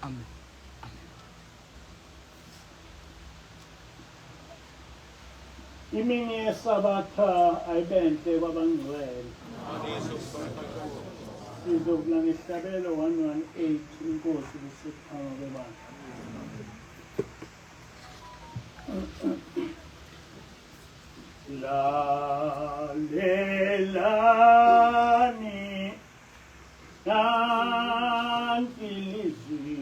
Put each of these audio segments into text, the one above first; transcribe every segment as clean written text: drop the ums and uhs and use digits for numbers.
Amen. Imini yesabatha ayibenhle kwabangcwele. Sizokula ngehlabelo 118 inkosi kusikhama kwebandla. Lalelani nanti lizwi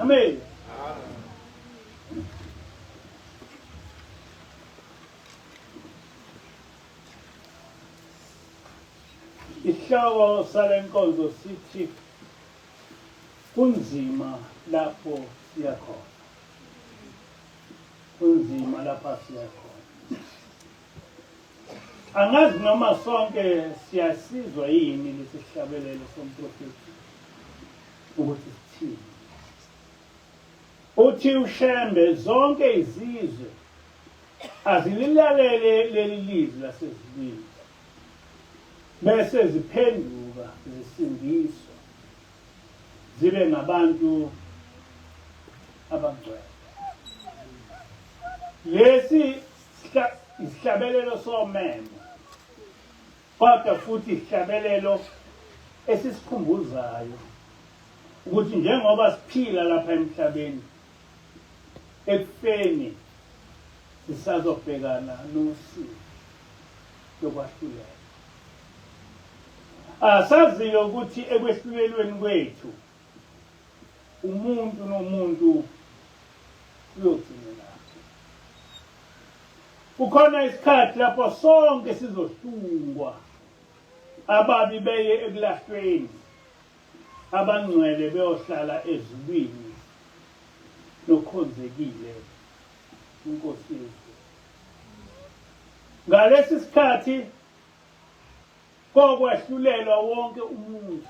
Amen. Isihloko sale nkonzo sithi kunzima lapho siya khona. Kunzima lapha siya khona. Angazi noma sonke siyasizwa yini lesihlabelelo somprofeti ukuthi sithini. Uthi uShembe zonke izizwe azililalele leli lizwi lasezulwini bese ziphenduka zisindiswa zibe ngabantu abangcwele. Lesi isihlabelelo somemo kodwa futhi isihlabelelo esisikhumbuzayo ukuthi njengoba siphila lapha emhlabeni ekufeni sisazobhekana nosimo lokwahlulela. Asaziyo ukuthi ekwehlulelweni kwethu umuntu nomuntu uyogcina lapho. Kukhona isikhathi lapho sonke sizohlungwa, ababi beye ekulahlweni, abangcwele beyohlala ezulwini nokhonzekile uNkosi yethu. Ngalesi sikhathi kokwehlulelwa wonke umuntu,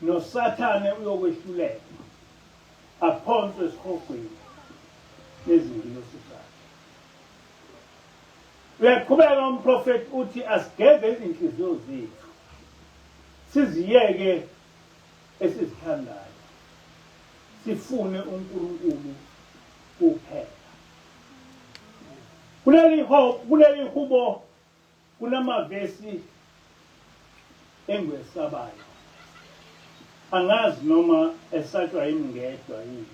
noSathane uyokwehlulelwa aphonswe esihogweni nezingilosi zakhe. Uyaqhubeka umprofeti uthi asigeze izinhliziyo zethu siziyeke esizithandayo sifune uNkulunkulu kuphela. Kuleli hubo kunamavesi engwesabayo. Angazi noma esatshwa yimi ngedwa yini.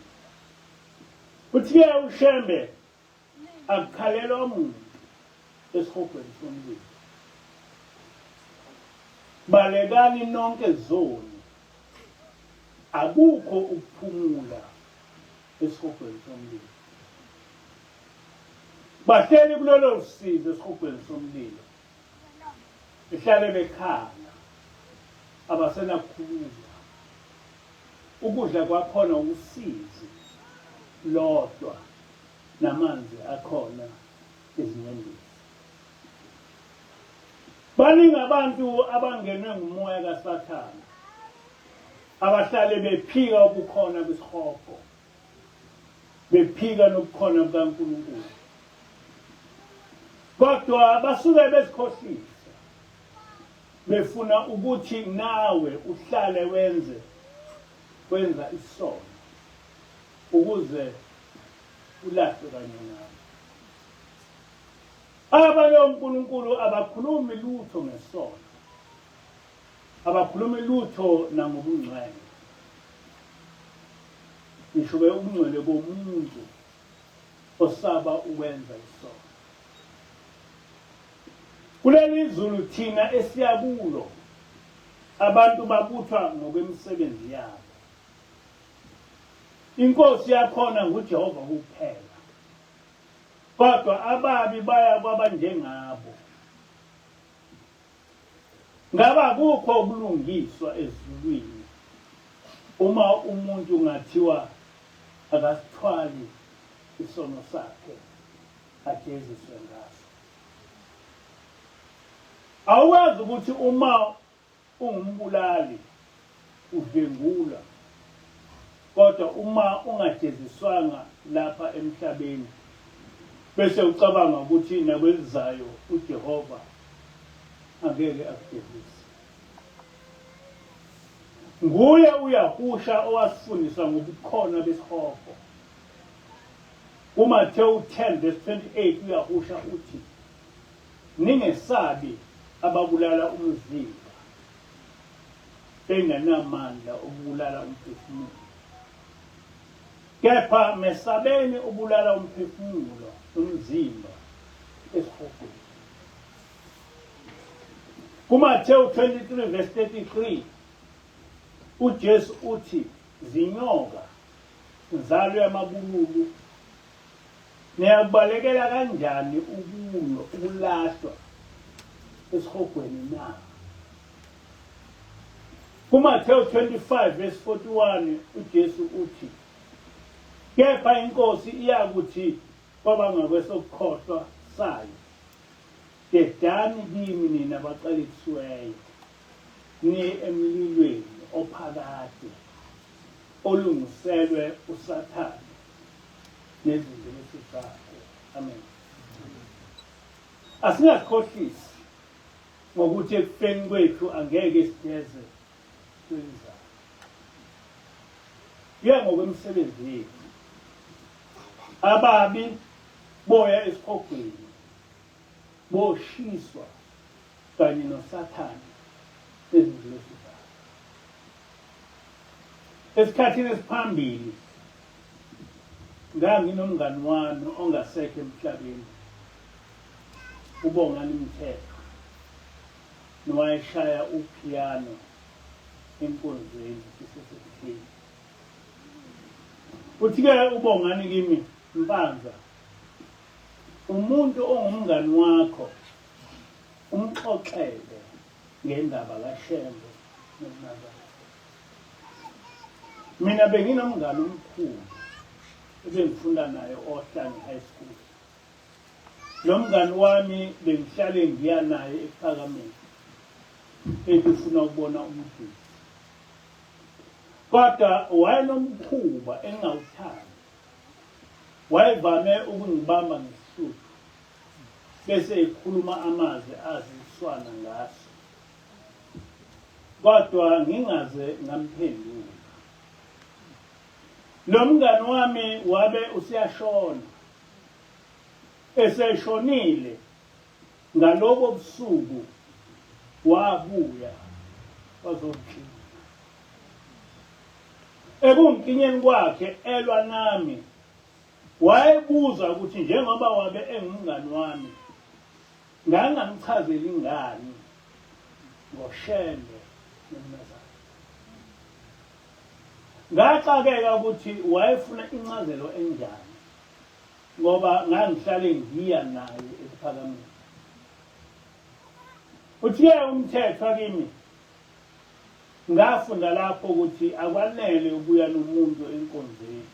Uthi-ke uShembe akukhalelwa muntu esihogweni somlilo. Balekani nonke zoni, akukho ukuphumula esihogweni somlilo. Bahleli kulolo sizo esihogweni somlilo, behlale bekhala, abasenakukhuluma. Ukudla kwakhona usizi lodwa namanzi akhona ezinyembezi. Baningi abantu abangenwe ngumoya kaSathane abahlale bephika ubukhona besihogo, bephika nobukhona bukaNkulunkulu, kodwa basuke bezikhohlisa befuna ukuthi nawe uhlale wenza isono ukuze ulahle kanye nawe. Abanye uNkulunkulu abakhulumi lutho ngesono, abakhulumi lutho nangobungcwele. Ngisho ubungcwele bomuntu osaba ukwenza isono. Kuleli izulu thina esiyakulo abantu babuthwa ngokwemisebenzi yabo. Inkosi yakhona nguJehova kuphela, kodwa ababi baya kwabanjengabo. Ngaba kukho ukulungiswa ezulwini uma umuntu ungathiwa akasithwali isono sakhe ajeziswe ngaso. Awukwazi ukuthi uma ungumbulali udlengula, kodwa uma ungajeziswanga lapha emhlabeni bese ucabanga ukuthi nakwelizayo uJehova angeke akujezise. Nguye uyahusha owasifundisa ngobukhona besihogo. uMathewu 10:28 uyahusha uthi ningesabi ababulala umzimba bengenamandla okubulala umphefumulo, kepha mesabeni ubulala umphefumulo umzimba esihogweni. kuMathewu 23:33 uJesu uthi zinyoka nzalo yamabululu, niyakubalekela kanjani ukulahlwa esihogweni na? KuMathewu 25 verse 41 uJesu uthi, kepha inkosi iyakuthi kwabangakwesokuKhohlwa sayo, dedani kimi nina baqalekisiweyo, niye emlilweni ophakade olungiselwe uSathane nezingilosi zakhe. Amen. Asingakhohlisi ngokuthi ekufeni kwethu angeke sigeze kwenzalo. Kuya ngokwemisebenzi yethu. Ababi boya esihogweni, boshiswa kanye noSathane nezingilosi zakhe. Esikhathini esiphambili nganginomngani wami ongasekho emhlabeni, uBongani Mthethwa, nowayeshaya upiano enkonzweni sisesekhaya. Uthi-ke uBongani kimi, Mpanza, umuntu ongumngani wakho umxoxele ngendaba kaShembe noNazareth. Mina benginomngani omkhulu ebengifunda naye oHlange High School. Lo mngani wami bengihlale ngiya naye ePhakameni ebefuna ukubona umduli. Kodwa wayenomkhuba engawuthandi. Wayevame ukungibamba ngesihluku bese ekhuluma amazwi aziswana ngaso. Kodwa ngingaze ngamphendula. Lo mngani wami wabe usiyashona. Eseshonile ngaloko busuku wabuya wazongcina. Ebunkinyeni kwakhe elwa nami wayebuza ukuthi njengoba wabe engumngani wami ngangamchazeli ingani ngoShembe noNazareth. Ngaxakeka ukuthi wayefuna incazelo enjani ngoba ngangihlale ngiya naye ePhakameni. Uthi-ke uMthethwa kimi, ngafunda lapho ukuthi akwanele ukuya nomuntu enkonzweni,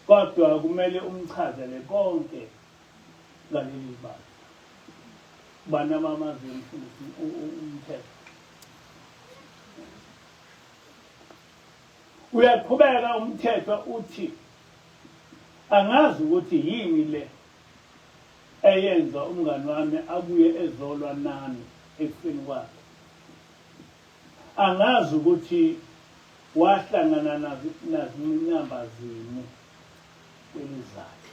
kodwa kumele umchazele konke ngaleli bali. Bana bamazwi uMthethwa. Uyaqhubeka uMthethwa uthi, angazi ukuthi yini le eyenza umngani wami abuye ezolwa nami ekufeni kwakhe. Angazi ukuthi wahlangana nazinyamba zini kwelizakhe.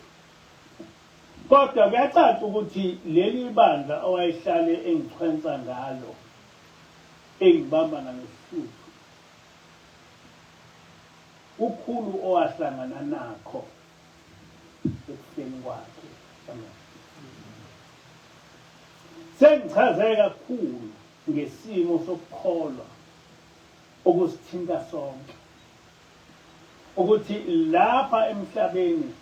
Kodwa kuyacaca ukuthi leli bandla owayehlale engichwensa ngalo, engibamba nangesihluku, ukhulu owahlangana nakho ekufeni kwakhe. Sengichaze kakhulu ngesimo sokukholwa okusithinta sonke, ukuthi lapha emhlabeni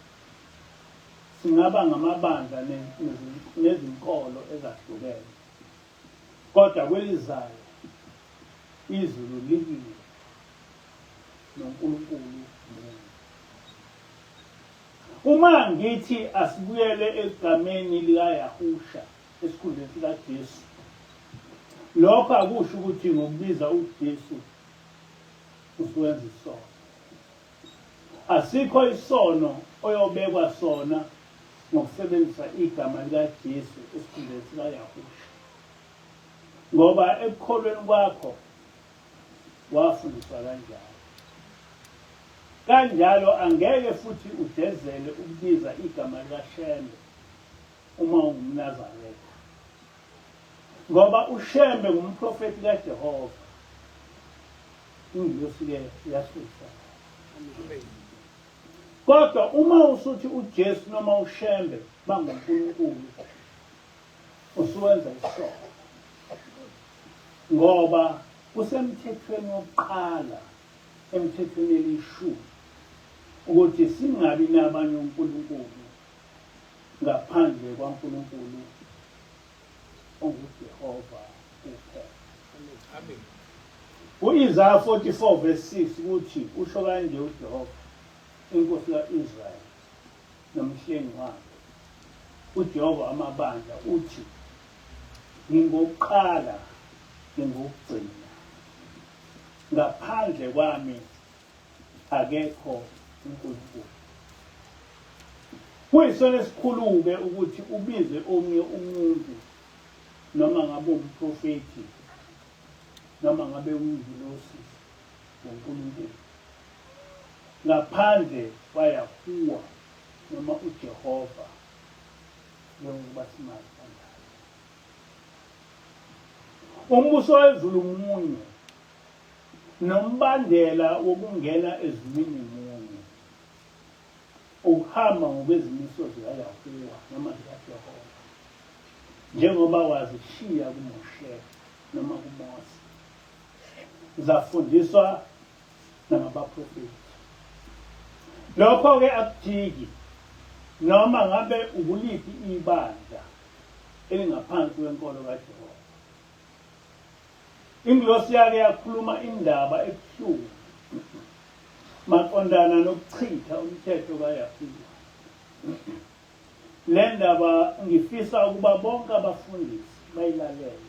singaba ngamabandla nezinkolo ezahlukene, kodwa kwelizayo izulu likile noNkulunkulu munye. Uma ngithi asibuyele egameni likaYahusha esikhundleni sikaJesu, lokho akusho ukuthi ngokubiza uJesu usuwenza isono. Asikho isono oyobekwa sona ngokusebenzisa igama likaJesu esikhundleni sikaYahusha, ngoba ekukholweni kwakho wafundiswa kanjalo. Kanjalo angeke futhi udezele ukubiza igama likaShembe uma ungumNazaretha, ngoba uShembe ngumprofeti kaJehova. Ingilosi-ke yasusa. Kodwa uma usuthi uJesu noma uShembe banguNkulunkulu, usuwenza isono, ngoba kusemthethweni wokuqala, emthethweni elishumi, ukuthi singabi nabanye uNkulunkulu ngaphandle kwaNkulunkulu onguJehova kuphela. Amen. U-Isaiah 44 verse 6 uthi usho kanje uJehova inkosi ka-Israyeli nomhlengi wakhe uJehova amabandla uthi ngingokuqala ngingokugcina ngaphandle kwami akekho uNkulunkulu. Kuyisona esikhulu-ke ukuthi ubize omunye umuntu noma ngabe umprofeti noma ngabe umngilosi woNkulunkulu ngaphandle kwayahuwa noma uJehova njengoba simazi kanjalo. Umbuso wezulu munye nombandela wokungena ezulwini munye ukuhamba ngokwezimiso zikaYahuwa noma zikaJehova njengoba wazishiya kuMoshe noma kuMose zafundiswa nangabaprofeti. Lokho-ke akujiki noma ngabe ukuliphi ibandla elingaphansi kwenkolo kaJehova. Ingilosi yake yakhuluma indaba ebuhlungu maqondana nokuchitha umthetho kaYahuwa. Le ndaba ngifisa ukuba bonke abafundisi bayilalele,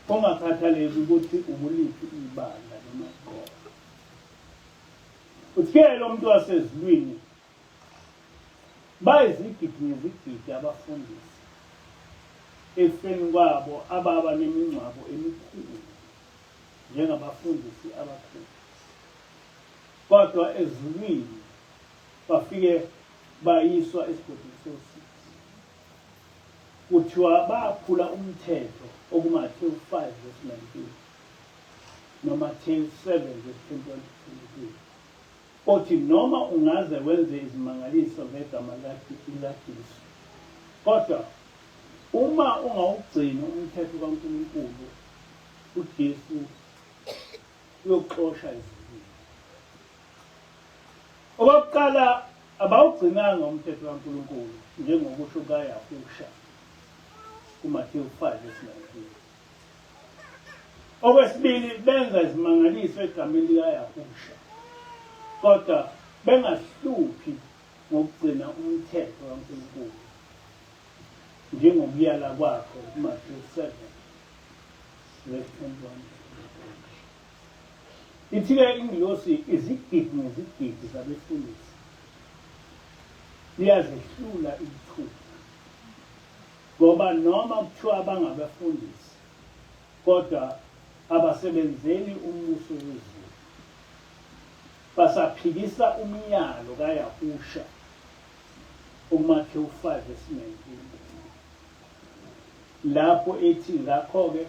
ungakhathaleki ukuthi ukuliphi ibandla noma inkolo. Uthike lo muntu wasezulwini bayizigidi ngezigidi abafundisi efeni kwabo ababa nemingcwabo emikhulu njengabafundisi abakhulu, kodwa ezulwini bafike bayiswa esigodini sosisi. Kuthiwa baphula umthetho okuMathewu 5 verse 19 noMathewu 7 verse 22 othi noma ungaze wenze izimangaliso ngegama likaJesu, kodwa uma ungawugcini umthetho kaNkulunkulu uJesu uyoxosha ezulwini. Okokuqala, abawugcinanga umthetho kaNkulunkulu njengokusho kaYahusha kuMathewu 5 verse 19. Okwesibili, benza izimangaliso egameni likaYahusha kodwa bengahluphi ngokugcina umthetho kaNkulunkulu njengokuyala kwakho kuMathewu 7 verse 21. Ithi-ke ingilosi izigidi ngezigidi zabefundisi liyazehlula ithuba, ngoba noma kuthiwa abangabafundisi kodwa abasebenzeli umbuso wezulu basaphikisa umyalo kaYahusha uMathewu 5 verse 19 lapho ethi ngakho-ke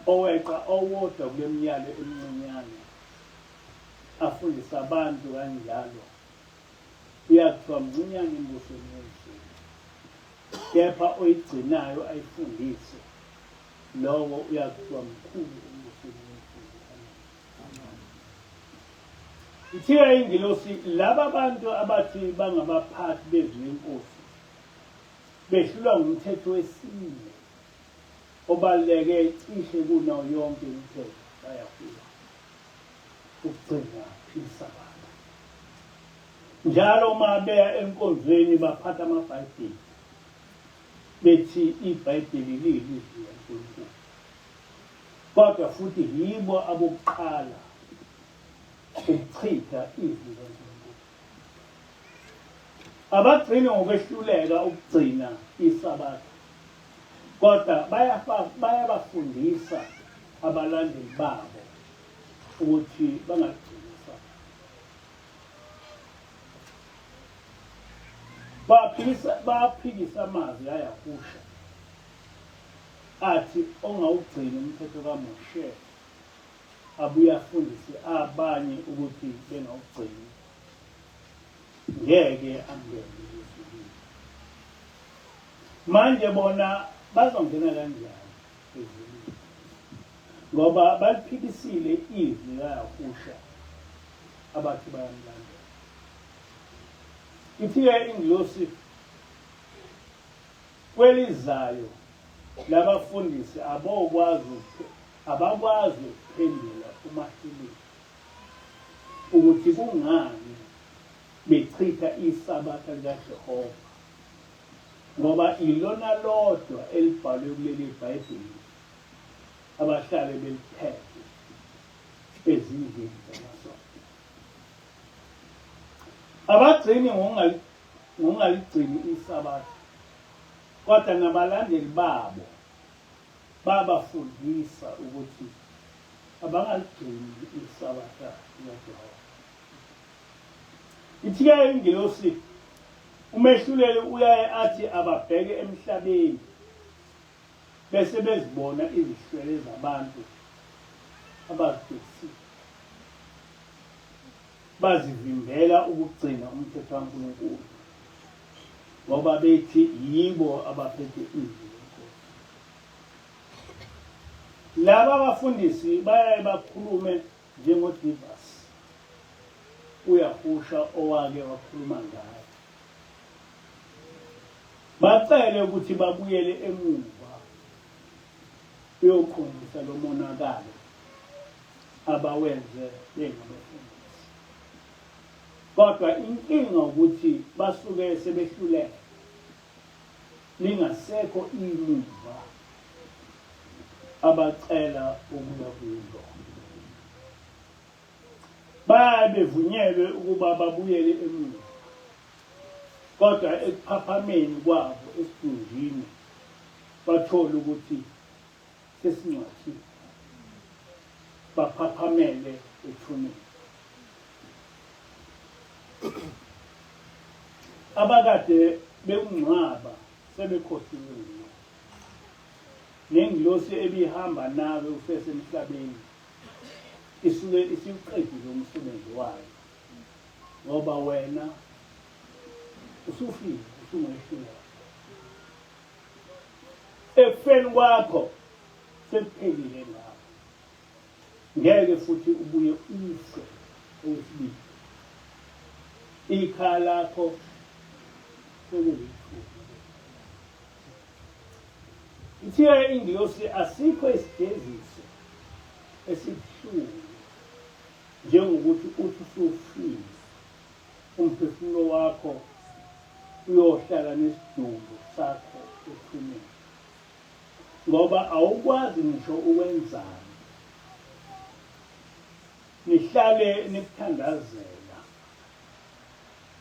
oweqa owodwa kule myalo emincanyane afundisa abantu kanjalo uyakuthiwa mncinyane embusweni wezulu, kepha oyigcinayo ayifundise lowo uyakuthiwa mkhulu embusweni wezulu. Ithiya ingilosi laba bantu abathi bangabaphathi bezwi lenkosi behlulwa ngumthetho wesine obaluleke cishe kunawo yonke imithetho kaYahuwa, ukugcina iSabatha. Njalo uma beya enkonzweni baphatha amabhayibheli bethi iBhayibheli liyilizwi likaNkulunkulu, kodwa futhi yibo abokuqala ukuchitha izwi likaNkulunkulu. Abagcini ngokwehluleka ukugcina iSabatha, kodwa bayabafundisa abalandeli babo ukuthi bangagcini iSabatha. Baphikisa amazwi kaYahusha athi ongawugcini umthetho kaMoshe abuye afundise abanye ukuthi bengawugcini ngeke angene ezulwini. Manje bona bazongena kanjani ezulwini? Ngoba baliphikisile izwi kaYahusha abathi bayamlandela. Ithi-ke ingilosi kwelizayo labafundisi abakwazi ukuphendula uMahiliphi ukuthi kungani bechitha isabatha likaJehova, ngoba ilona lodwa elibhalwe kuleli Bhayibheli abahlale beliphethe ezindlini zamasonto. Abagcini ngokungaligcini isabatha, kodwa nabalandeli babo babafundisa ukuthi abangaligcini isabatha likaJehova. Ithi-ke ingilosi umehluleli uyaye athi ababheke emhlabeni bese bezibona izihlwele zabantu abazibhekisile, bazivimbela ukugcina umthetho kaNkulunkulu ngoba bethi yibo abaphethe izwi lenkosi. Laba abafundisi bayaye bakhulume njengoDivas uyahusha owake wakhuluma ngayo, bacele ukuthi babuyele emuva beyoqondisa lo monakalo abawenze bengabafundisi. Kodwa inkinga ukuthi basuke sebehluleka, lingasekho imuva abacela ukuya kulo. Bayaye bevunyelwe ukuba babuyele emuva, kodwa ekuphaphameni kwabo esidunjini bathola ukuthi sesingcwathiwe, baphaphamele ethuneni. Abakade bekungcwaba sebekhohliwe nguye, nengilosi ebihamba nawe usesemhlabeni isuke isiqedile umsebenzi wayo, ngoba wena usufile, usungehluleka. Ekufeni kwakho sekuphelile ngawo, ngeke futhi ubuye ufe okwesibili. Ikhaya lakho sekulithuba. Ithiwe ingilosi asikho isijeziso esibuhlungu njengokuthi uthi usufile umphefumulo wakho uyohlala nesidumbu sakho ethuneni, ngoba awukwazi ngisho ukwenzani, nihlale nikuthandazela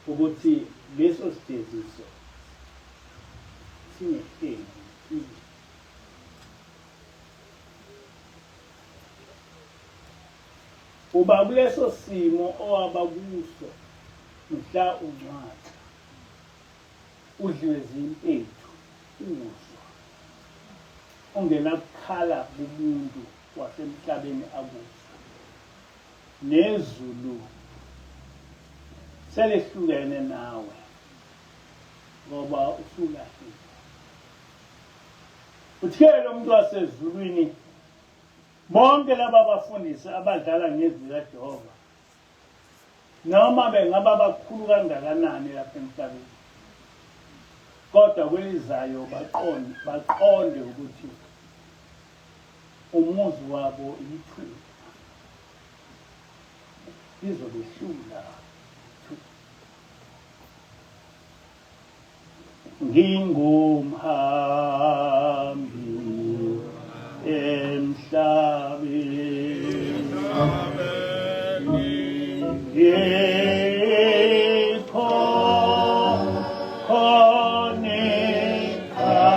ukuthi leso sijeziso singehleli. Uba kuleso simo owaba kuso mhla uncwadi, udliwe zimpethu, uzwa ungenakukhala kumuntu wasemhlabeni akuso, nezulu selehlukene nawe ngoba usulahlile. Uthele umuntu wasezulwini bonke laba bafundisi abadlala ngezwi likaJehova, noma bengaba bakhulu kangakanani lapha emhlabeni, kodwa kwelizayo baqonde ukuthi umuzi wabo yithuna, lizobehlula. Ngingumhambi emhlabeni, yikho khona ekhaya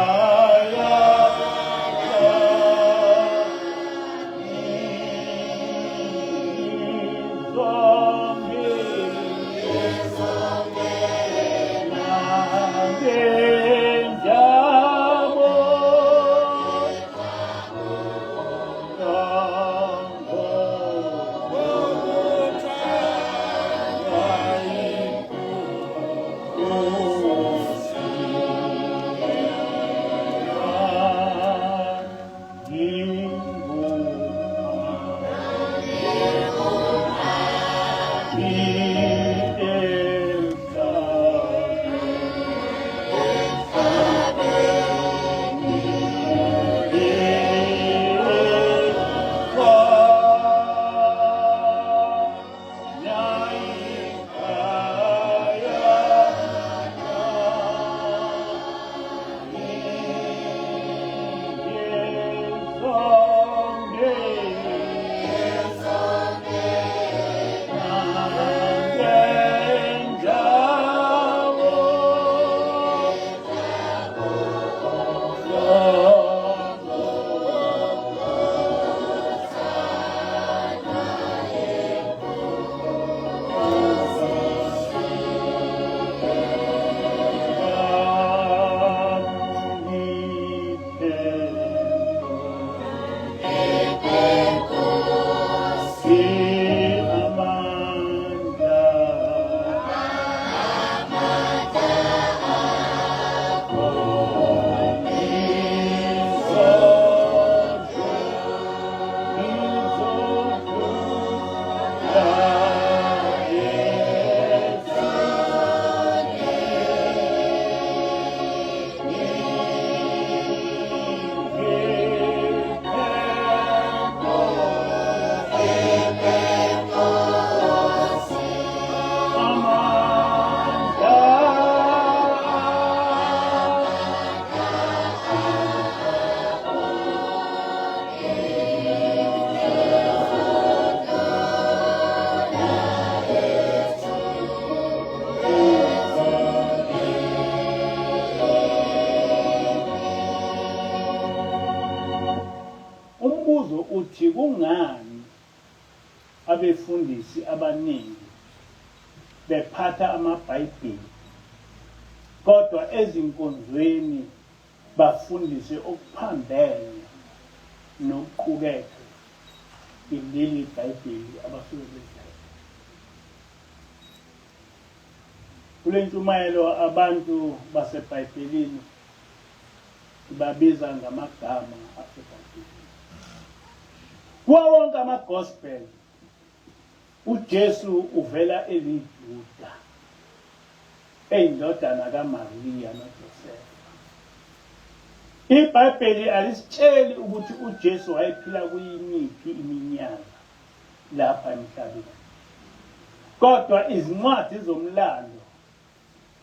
Umbuzo uthi kungani abefundisi abaningi bephatha amabhayibheli kodwa ezinkonzweni bafundise okuphambene nokuqukethwe ileli bhayibheli abasuke beliphethe. Kule ntshumayelo abantu basebhayibhelini babiza ngamagama asebhayibhelini. Kuwo wonke ama-gospel uJesu uvela eliJuda, eyindodana kaMariya noJosefa. IBhayibheli alisitsheli ukuthi uJesu wayephila kuyimiphi iminyaka lapha emhlabeni. Kodwa izincwadi zomlando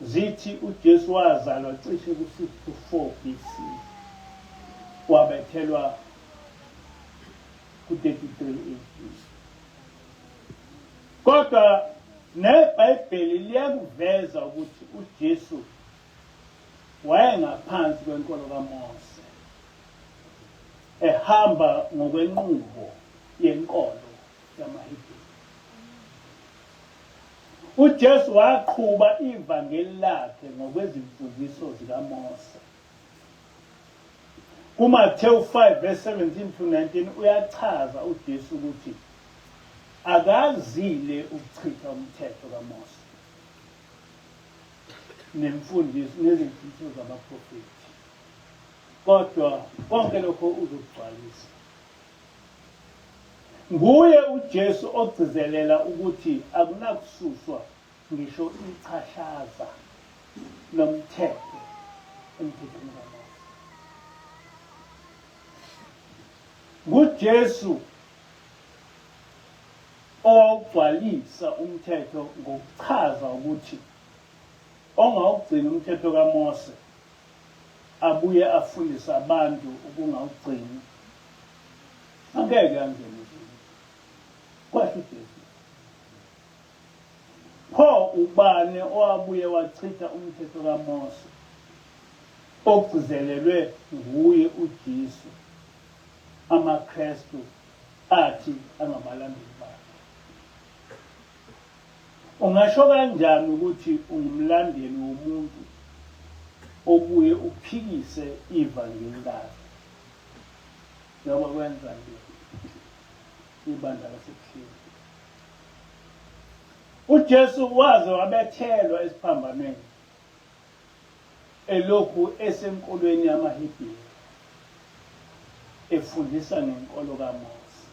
zithi uJesu wazalwa cishe ku-64 BC, wabethelwa ku-33 AD. Kodwa neBhayibheli liyakuveza ukuthi uJesu wayengaphansi kwenkolo kaMose, ehamba ngokwenqubo yenkolo yamaHebheru. uJesu waqhuba ivangeli lakhe ngokwezimfundiso zikaMose. kuMathewu 5:17-19 uyachaza uJesu ukuthi akazile ukuchitha umthetho kaMose nemfundiso nezimfundiso zabaprofethi, kodwa konke lokho uzokugcwalisa. Nguye uJesu ogcizelela ukuthi akunakususwa ngisho ichashaza lomthetho emthethweni kaMose. nguJesu owagcwalisa umthetho ngokuchaza ukuthi ongawugcina umthetho kaMose abuye afundise abantu ukungawugcini angeke angene kuwo. Kwasho uJesu. Pho ubani owabuye wachitha umthetho kaMose ogcizelelwe nguye uJesu amaKristu athi angabalandeli bakhe? Ungasho kanjani ukuthi ungumlandeli womuntu obuye uphikise ivangeli lakhe njengoba kwenza nje ibandla laseKhristu? uJesu waze wabethelwa esiphambanweni elokhu esenkolweni yamaHebheru efundisa ngenkolo kaMose.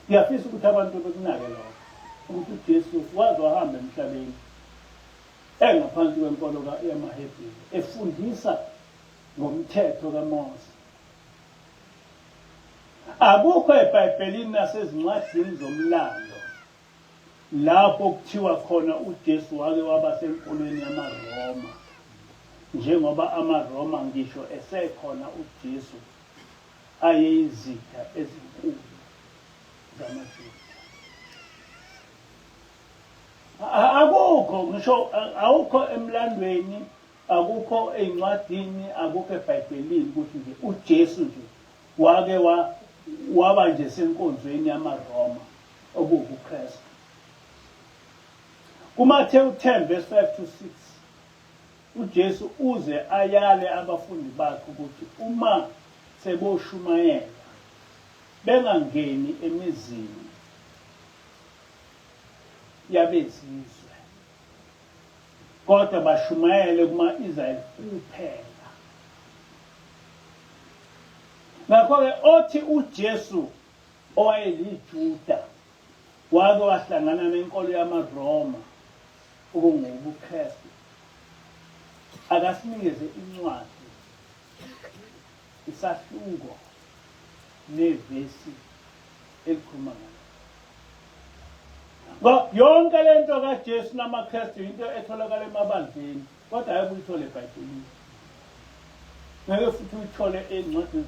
Ngiyafisa ukuthi abantu bekunake lokho, ukuthi uJesu waze wahamba emhlabeni engaphansi kwenkolo yamaHebheru efundisa ngomthetho kaMose. Akukho eBhayibhelini nasezincwadini zomlando lapho kuthiwa khona uJesu wake waba senkolweni yamaRoma, njengoba amaRoma ngisho esekhona uJesu ayeyizitha ezinkulu zamaJuda. Akukho, ngisho awukho emlandweni, akukho eincwadini, akukho eBhayibhelini ukuthi nje uJesu nje wake waba nje senkonzweni yamaRoma okuwuKristu. kuMathewu 10:5-6 uJesu uze ayale abafundi bakhe ukuthi uma seboshumayela bengangeni emizini yabezizwe kodwa bashumayele kuma-Israyeli kuphela. Ngakho-ke othi uJesu owayeliJuda wake wahlangana nenkolo yamaRoma okungubuKristu, akasinikeze incwadi, isahluko nevesi elikhuluma ngayo. Yonke lento kaJesu namaKristu into etholakala emabandleni, kodwa ayikuyithole eBhayibhelini. Ngeke futhi uyithole ezincwadini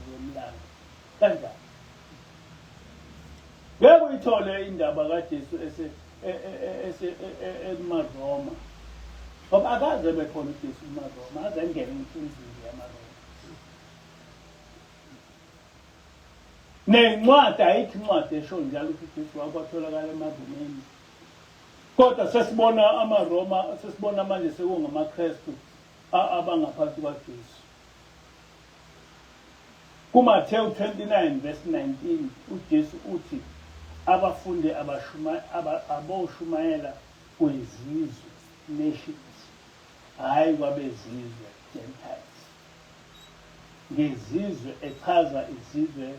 zomlando. Kanjani? Ngeke uyithole indaba kaJesu emaRoma. Ngoba akaze bekhona uJesu emaRoma, aze engene inhliziyo yamaRoma. Nencwadi ayikho incwadi esho njalo ukuthi uJesu wakwatholakala emaRomeni. Kodwa sesibona amaRoma, sesibona manje sekungamaKristu abangaphansi kwaJesu. KuMathewu 29 verse 19 uJesu uthi abafundi aboshumayela kwezizwe, nations, hayi kwabezizwe, Gentiles. Ngezizwe echaza izizwe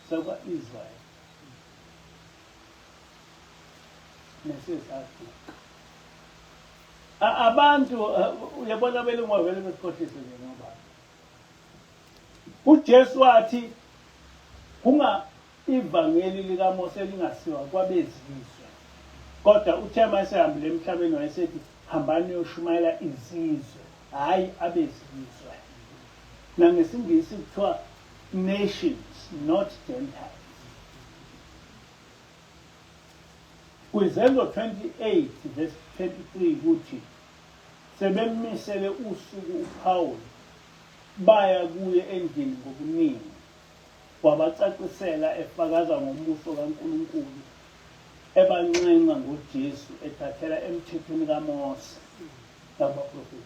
sakwa-Israyeli nesesafrika. Abantu uyabona belungu vele besikhohlise nje ngoba uJesu wathi ivangeli likaMose lingasiwa kwabezizwe, kodwa uthe masehambile emhlabeni wayesethi hambani niyoshumayela izizwe, hayi abezizwe. NangeSingisi kuthiwa nations, not Gentiles. Kwizenzo 28 verse 23 kuthi sebemisele usuku uPawuli baya kuye endlini ngobuningi, wabacacisela efakaza ngombuso kaNkulunkulu, ebancenga ngoJesu, ethathela emthethweni kaMose nabaprofeti.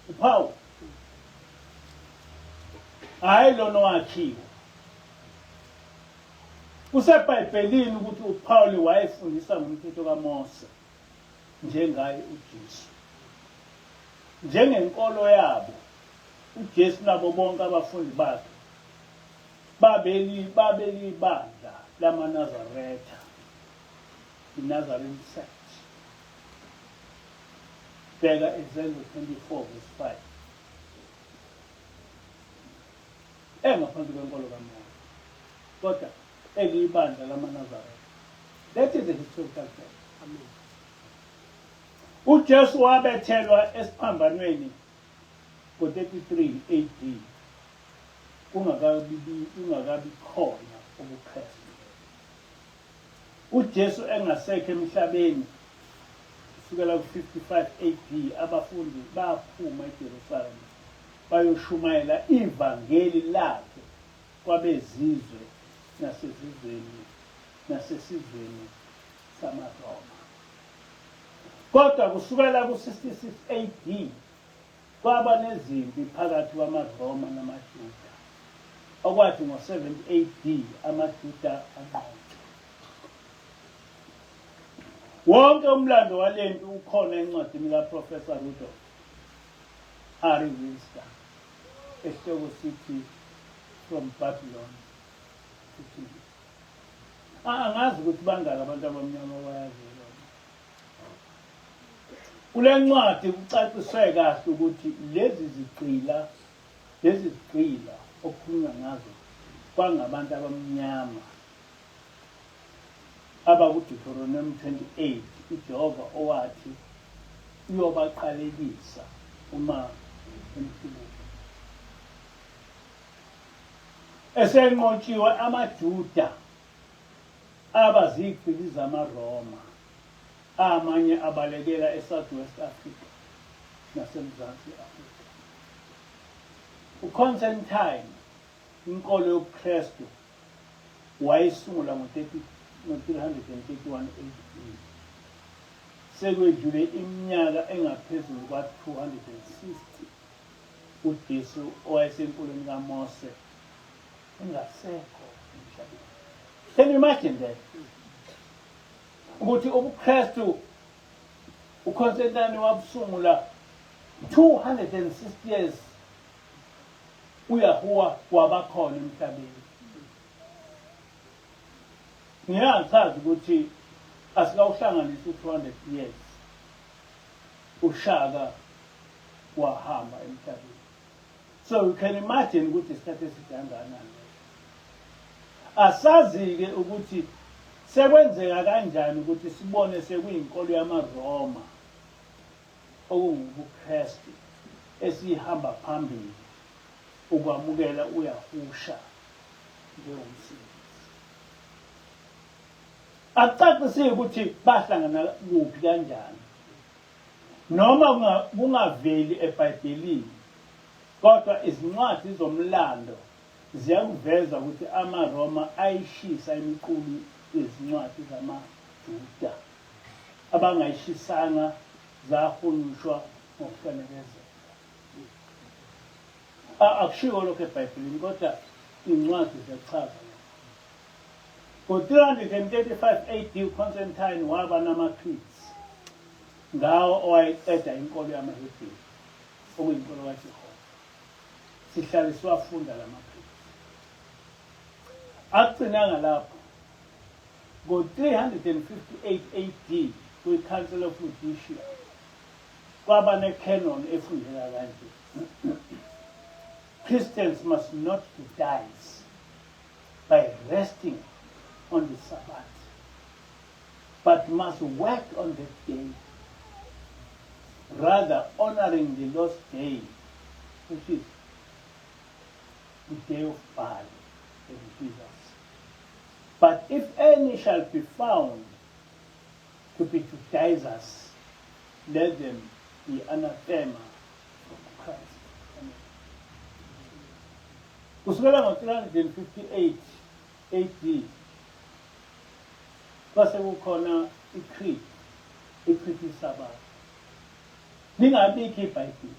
uPawuli hayi lona owakhiwa. KuseBhayibhelini ukuthi uPawuli wayefundisa ngomthetho kaMose njengaye uJesu. Njengenkolo yabo uJesu nabo bonke abafundi bakhe babelibandla lamaNazaretha, iNazarene sect. Bheka Ezekiel 24 verse 5. Engaphansi kwenkolo kaMose, kodwa elibandla lamaNazaretha. That is a historical fact. Amen. uJesu wabethelwa esiphambanweni ngo-33 AD, kungakabi khona ubuKristu. uJesu engasekho emhlabeni kusukela ku-55 AD, abafundi baphuma eJerusalema bayoshumayela ivangeli lakhe kwabezizwe nasesizweni samaRoma. Kodwa kusukela ku-66 AD kwaba nezimpi phakathi kwamaRoma namaJuda, okwathi ngo-70 AD amaJuda anqotshwa. Wonke umlando walempi ukhona encwadini kaProfessor Rudolph Harry Winster, esihloko sithi From Babylon to King. Angazi ukuthi bangaki abantu abamnyama bayazi lokho. Kule ncwadi kucaciswe kahle ukuthi lezi zigqila okukhulunywa ngazo kwangabantu abamnyama abakuDeuteronomy 28, uJehova owathi uyobaqalekisa uma emhlabeni. Esenqotshiwe amaJuda abazigqili zamaRoma, amanye abalekela eSouth West Africa naseMzantsi Afrika. uConstantine, inkolo yobuKristu, wayisungula ngo-331 AD. Sekwedlule iminyaka engaphezulu kwa-260 uJesu owayesenkolweni kaMose engasekho emhlabeni. Can you imagine that? Ukuthi ubuKristu uConstantine wabusungula 260 years uyahuwa wabakhona emhlabeni. Ngiyachaza ukuthi asikawuhlanganisa 200 years uShaka wahamba emhlabeni. So you can imagine ukuthi isikhathi esikanganani. Asazi-ke ukuthi sekwenzeka kanjani ukuthi sibone sekuyinkolo yamaRoma okungubuKristu esihamba phambili ukwamukela uyahusha njengomsebenzi. Akucacisile ukuthi bahlangana kuphi kanjani. Noma kungaveli eBhayibhelini, kodwa izincwadi zomlando ziyakuveza ukuthi amaRoma ayishisa imiqulu yezincwadi zamaJuda abangayishisanga zahunyushwa ngokufanelezela. Akushiwo lokho eBhayibhelini, kodwa incwadi ziyachaza. Ngo-335 AD uConstantine waba namaCretes, ngawo owayeqeda inkolo yamaHebheru okuyinkolo kaJehova. Sihlale siwafunda lamaCretes. Akugcinanga lapho. Ngo-358 AD kwi-Council of Laodicea kwaba ne-canon efundeka kanje. Christians must not Judaise by resting on the Sabbath, but must work on the day, rather honoring the Lord's day, which is the day of Baal and Jesus. But if any shall be found to be Judaizers, let them be anathema from Christ. Kusukela ngo-358 AD kwase kukhona iCreed yeSabatha. Lingabikho iBhayibheli.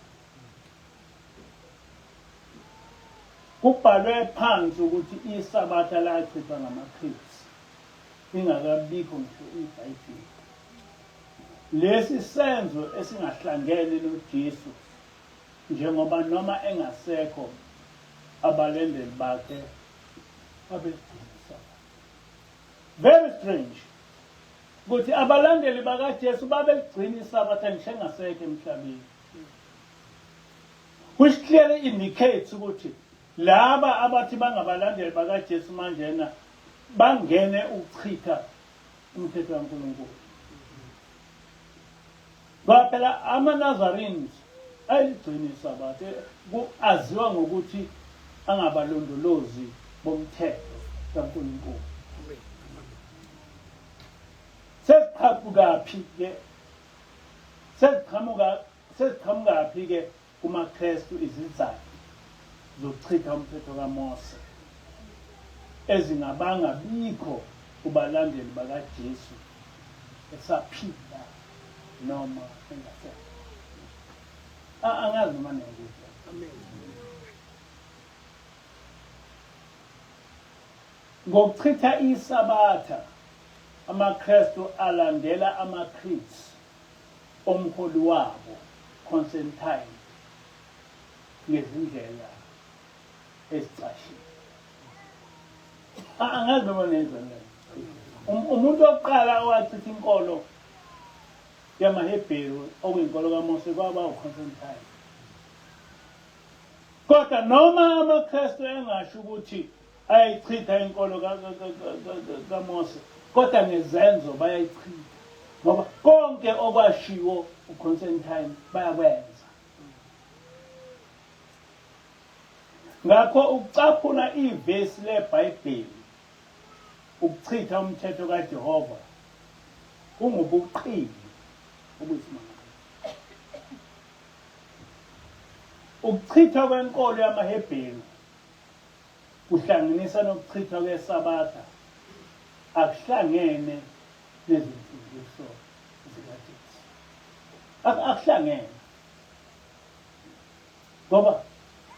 Kubhalwe phansi ukuthi iSabatha lachithwa ngamaCreeds. Lingakabikho ngisho iBhayibheli. Lesi senzo esingahlangene noJesu njengoba noma engasekho abalendeli bakhe abegcina. Very strange ukuthi abalandeli bakaJesu babegcina iSabatha ngisho engasekho emhlabeni, which clearly indicates ukuthi laba abathi bangabalandeli bakaJesu manjena bangene ukuchitha umthetho kaNkulunkulu. Ngoba phela amaNazarenes ayiligcina iSabatha, aziwa ngokuthi angabalondolozi bomthetho kaNkulunkulu. Sesiqhamuka-ke kumaKristu izizathu zokuchitha umthetho kaMose ezingabanga bikho kubalandeli bakaJesu esaphila noma engasekho. Angazi noma nengizwa. Ngokuchitha iSabatha amaKristu alandela amaCreeds omholi wabo Constantine ngezindlela ezicashile. Angazi noma nengizwa. Umuntu oqala owachitha inkolo yamaHebheru okuyinkolo kaMose kwaba uConstantine. Kodwa noma amaKristu engasho ukuthi ayayichitha inkolo kaMose, kodwa ngezenzo bayayichitha ngoba konke okwashiwo uConstantine bayakwenza. Ngakho ukucaphuna ivesi leBhayibheli ukuchitha umthetho kaJehova kungubuqili obuyisimanga. Ukuchithwa kwenkolo yamaHebheru kuhlanganisa nokuchithwa kweSabatha akuhlangene nezimfundiso zikaJesu. Akuhlangene. Ngoba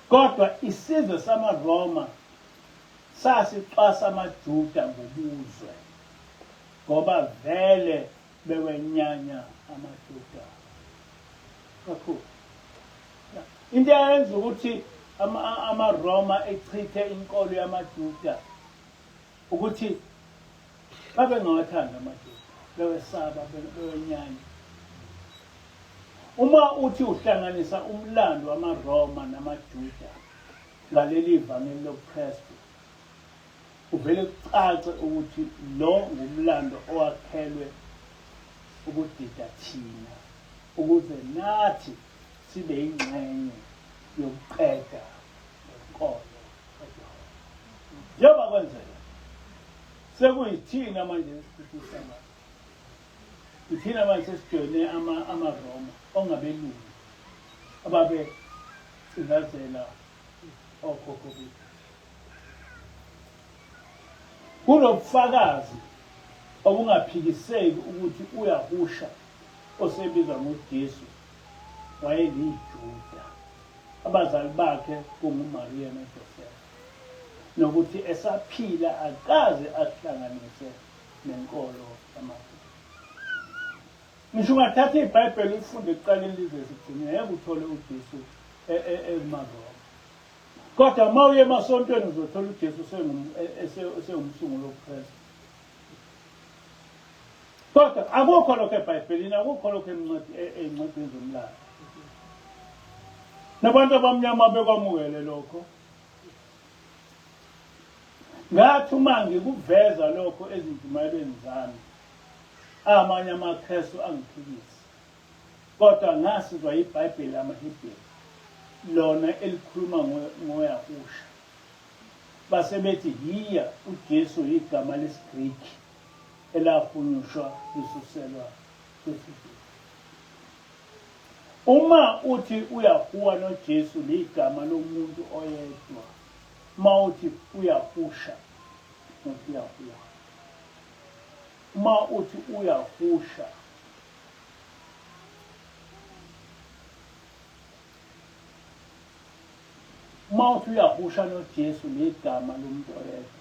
kodwa isizwe samaRoma sasixwasa amaJuda ngobuzwe ngoba vele bewenyanya amaJuda kakhulu. Into eyenza ukuthi amaRoma echithe inkolo yamaJuda ukuthi babengawathandi amaJuda, bewesaba, bewenyanya. Uma uthi uhlanganisa umlando wamaRoma namaJuda ngaleli vangeli lobuKristu, uvele kucace ukuthi lo ngumlando owakhelwe ukudida thina ukuze nathi sibe ingxenye yokuqeda lenkolo. Njengoba kwenzeka sekuyithina manje esifisana, ithina manje sesijoyine amaRoma ongabelungu ababe sizazela okhokho bethu. Kunobufakazi obungaphikiseki ukuthi uyahusha osebizwa ngoJesu wayeliJuda, abazali bakhe kunguMaria noJosefa, nokuthi esaphila akaze ahlanganise nenkolo yamaJuda. Ngisho ungathatha iBhayibheli ufunde ekuqaleni lize sigcine, ngeke uthole uJesu emaRoma. Kodwa uma uye emasontweni uzothola uJesu esengumsunguli wobuKristu. Kodwa akukho lokho eBhayibhelini, akukho lokho ezincwadini zomlando. Nabantu abamnyama bekwamukele lokho. Ngathi uma ngikuveza lokho ezinjumayelweni zami, amanye amaKristu angiphikisa. Kodwa ngasizwa iBhayibheli lamaHebheru lona elikhuluma ngoyahusha. Base bethi yiya uJesu igama lesiGriki elahunyushwa lisuselwa kwesiZulu. Uma uthi uyahuwa noJesu ligama lomuntu oyedwa, uma uthi uyahusha nokuyahuwa, uma uthi uyahusha mawuthi uyahusha noJesu ligama lomuntu oyedwa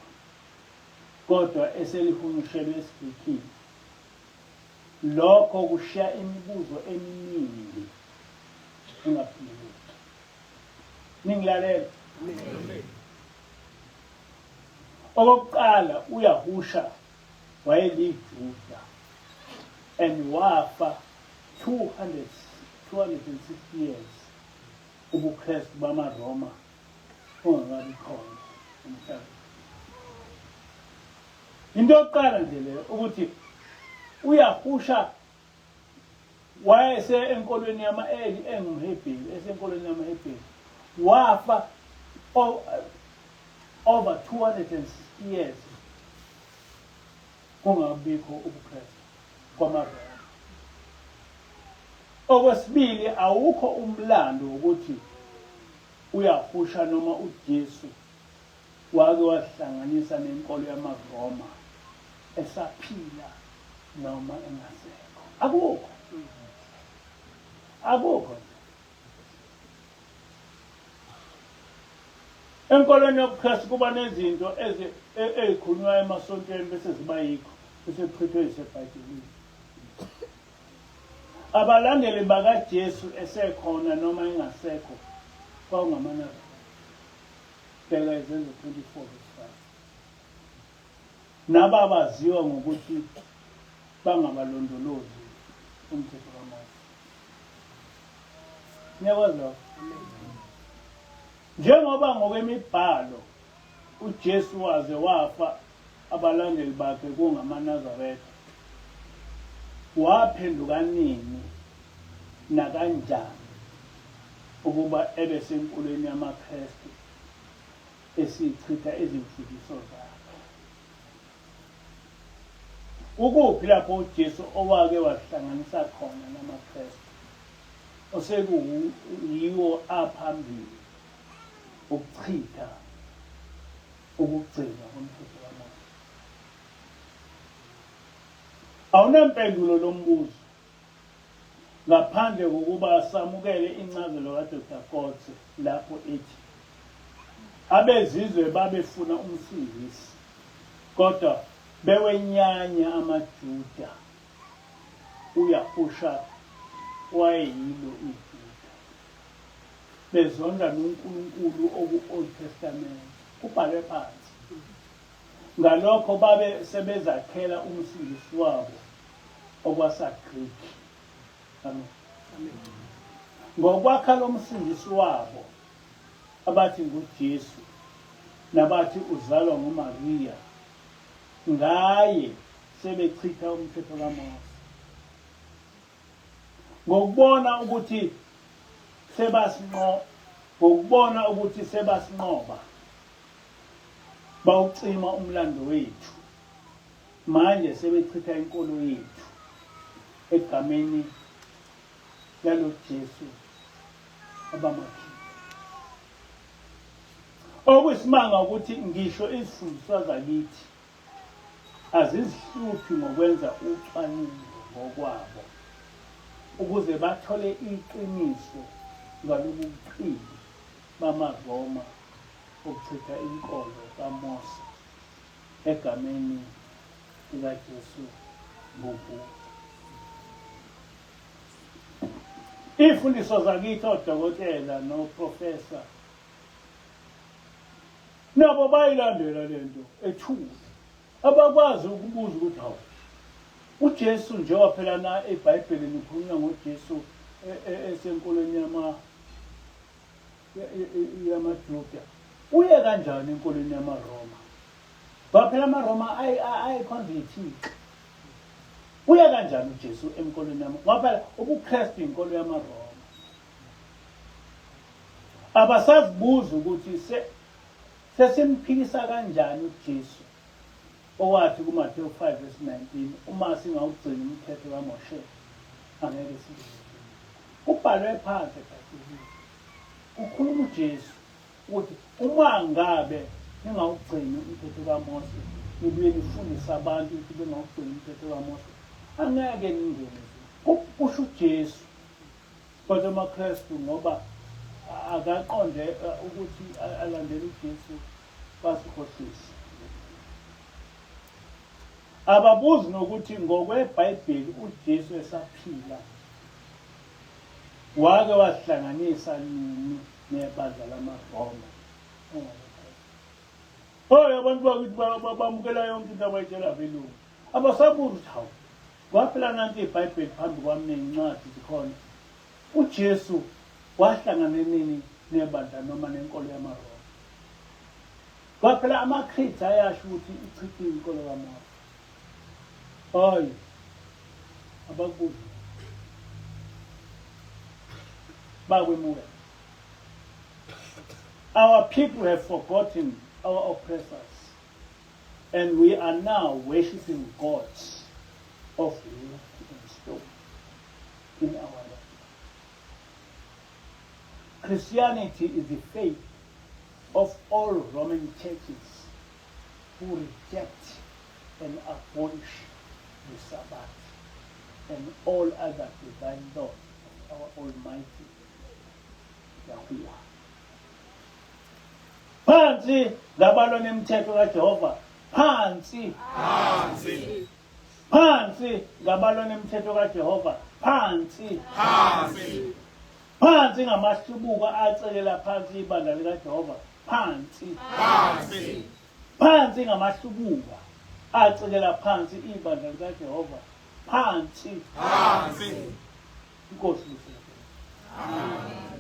kodwa eselihunyushelwe esiGrikini, lokho kushiya imibuzo eminingi engaphenduleki. Ningilalela? Okokuqala, uyahusha wayeliJuda and wafa 260 years ubuKristu bamaRoma ungakabi khona emhlabeni. Into yokuqala nje leyo ukuthi uyahusha wayese enkolweni yama-eli engumHebheru, esenkolweni yamaHebheru, wafa over 260 years kungabikho ubuKristu kwamaRoma. Okwesibili, awukho umlando ukuthi uyahusha noma uJesu wake wahlanganisa nenkolo yamaRoma esaphila noma engasekho. Akukho. Akukho. Enkolweni yobuKristu kuba nezinto ezikhulunywa emasontweni bese ziba yikho, bese kuchithwe iseBhayibhelini. Abalandeli bakaJesu esekhona noma engasekho kwakungamanani. Bheka Izenzo 24:5. Naba baziwa ngokuthi bangabalondolozi umthetho kaMose. Niyakwazi lokho? Njengoba ngokwemibhalo uJesu waze wafa abalandeli bakhe kungamaNazaretha, waphenduka nini nakanjani ukuba ebe senkulweni yamaKristu esichitha izimfundiso zakhe? Ukuphi lapho uJesu owake wahlanganisa khona namaKristu osekuyiwo aphambili ukuchitha ukugcina komthetho kaMose? Awunampendulo lo mbuzo ngaphandle kokuba samukele incazelo kaDr. Kotze lapho ethi abezizwe babefuna umsindisi kodwa bewenyanya amaJuda uyahusha wayeyilo iJuda bezonda noNkulunkulu oku-Old Testament kubhalwe phansi. Ngalokho babe sebezakhela umsindisi wabo okwasaGreek. Amen. Ngokwakha lo msindisi wabo abathi nguJesu nabathi uzalwa nguMaria, ngaye sebechitha umthetho kaMose. Ngokubona ukuthi sebasinqoba bawucima umlando wethu, manje sebechitha inkolo yethu egameni lalo Jesu abamakhipha. Okuyisimanga ukuthi ngisho izifundiswa zakithi azizihluphi ngokwenza ucwaningo ngokwabo ukuze bathole iqiniso ngalobu buqili bamaRoma okuchitha inkolo kaMose egameni likaJesu ngobuqili. Imfundiso zakithi odokotela noprofesa nabo bayilandela lento ethule, abakwazi ukubuza ukuthi hawu uJesu njengoba phela na eBhayibhelini kukhulunywa ngoJesu esenkolweni yamaJuda, uye kanjani enkolweni yamaRoma? Ngoba phela amaRoma ayiconvertile. Uye kanjani uJesu enkolweni yamaRoma? Ngoba phela ubuKristu inkolo yamaRoma. Abasazibuza ukuthi sesimphikisa kanjani uJesu owathi kuMathewu 5:19 uma singawugcini umthetho kaMoshe angeke sibe. Kubhalwe phansi eBhayibhelini. Ukhuluma uJesu ukuthi uma ngabe ningawugcini umthetho kaMose, nibuye nifundise abantu ukuthi bengawugcini umthetho kaMose, angeke ningene. Kusho uJesu. Kodwa amaKristu ngoba akaqonde ukuthi alandele uJesu basikhohlisa. Ababuzi nokuthi ngokweBhayibheli uJesu esaphila wake wasihlanganisa nini nebandla lamaRoma. Abantu bakithi bamukela yonke into abayitshela abelungu. Abasabuzi ukuthi hawu kwaphela nanti iBhayibheli phambi kwami nencwadi zikhona. uJesu wahlangana nini nebandla noma nenkolo yamaRoma? Kwaphela amaKristu ayasho ukuthi ichithe inkolo kaMose. Hayi, abakubuza bakwemuka. Our people have forgotten our oppressors, and we are now worshiping gods of wood and stone in our land. Christianity is the faith of all Roman churches who reject and abolish the Sabbath and all other divine laws of our Almighty Yahuwah. Phansi ngabalwa nemithetho kaJehova. Phansi. Phansi. Phansi ngabalwa nemithetho kaJehova. Phansi. Phansi. Phansi ngamahlubuka acekela phansi ibandla likaJehova. Phansi. Phansi. Phansi ngamahlubuka acekela phansi ibandla likaJehova. Phansi. Phansi. Inkosi. Amen.